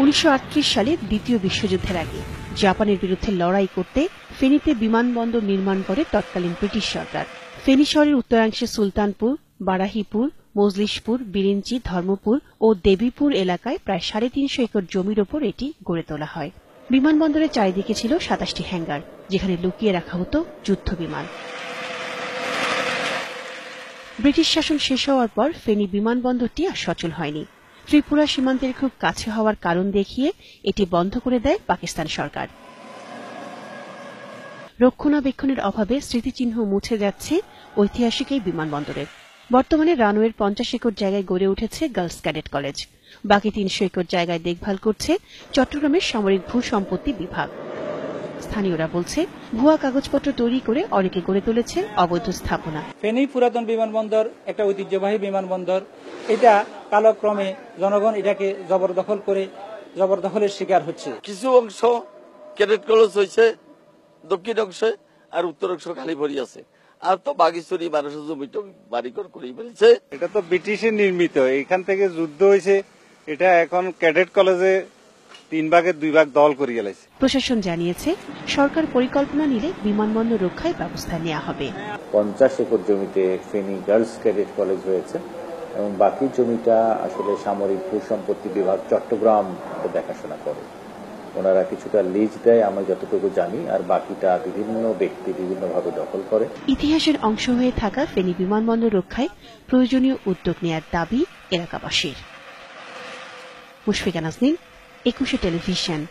1938 সালে দ্বিতীয় বিশ্বযুদ্ধের আগে জাপানের বিরুদ্ধে লড়াই করতে ফেনীতে বিমানবন্দর নির্মাণ করে তৎকালীন ব্রিটিশ সরকার। ফেনী শহরের উত্তরাংশে সুলতানপুর, বারাহিপুর, মজলিশপুর, বিরিঞ্চি, ধর্মপুর ও দেবীপুর এলাকায় প্রায় 350 একর জমির ওপর এটি গড়ে তোলা হয়। বিমানবন্দরের চারিদিকে ছিল 27টি হ্যাঙ্গার, যেখানে লুকিয়ে রাখা হতো যুদ্ধ বিমান। ব্রিটিশ শাসন শেষ হওয়ার পর ফেনী বিমানবন্দরটি আর সচল হয়নি। ত্রিপুরা সীমান্তের খুব কাছে হওয়ার কারণ দেখিয়ে এটি বন্ধ করে দেয় পাকিস্তান সরকার। রক্ষণাবেক্ষণের অভাবে স্মৃতিচিহ্ন মুছে যাচ্ছে ঐতিহাসিক এই বিমানবন্দরের। বর্তমানে রানওয়ের 50 একর জায়গায় গড়ে উঠেছে গার্লস ক্যাডেট কলেজ। বাকি 300 একর জায়গায় দেখভাল করছে চট্টগ্রামের সামরিক ভূসম্পত্তি বিভাগ। স্থানীয়রা বলছে, ভুয়া কাগজপত্র তৈরি করে অনেকে গড়ে তুলেছে অবৈধ স্থাপনা। ফেনী পুরাতন বিমানবন্দর একটা ঐতিহ্যবাহী বিমানবন্দর। এটা কালক্রমে জনগণ এটাকে জবরদখলের শিকার হচ্ছে। কিছু অংশ ক্যাডেট কলেজ হয়েছে, দক্ষিণ অংশে আর উত্তর অংশ খালি পড়ে আছে। আর তো বাগিচুরি মানুষের জমিটা বাড়িঘর করে ফেলছে। এটা তো ব্রিটিশের নির্মিত, এখান থেকে যুদ্ধ হয়েছে। এটা এখন ক্যাডেট কলেজে 3 ভাগের 2 ভাগ দল করে গেছে। প্রশাসন জানিয়েছে, সরকার পরিকল্পনা নিলে বিমানবন্দর রক্ষায় ব্যবস্থা নেওয়া হবে। 50 একর জমিতে ফেনী গার্লস ক্যাডেট কলেজ হয়েছে এবং বাকি জমিটা আসলে সামরিক ভূসম্পত্তি বিভাগ চট্টগ্রাম দেখাশোনা করে। ওনারা কিছুটা লিজ দেয় আমি যতটুকু জানি, আর বাকিটা বিভিন্ন ব্যক্তি বিভিন্নভাবে দখল করে। ইতিহাসের অংশ হয়ে থাকা ফেনী বিমানবন্দর রক্ষায় প্রয়োজনীয় উদ্যোগ নেয়ার দাবি এলাকাবাসীর। মুশফিকা নাজনীন, 21 টেলিভিশন।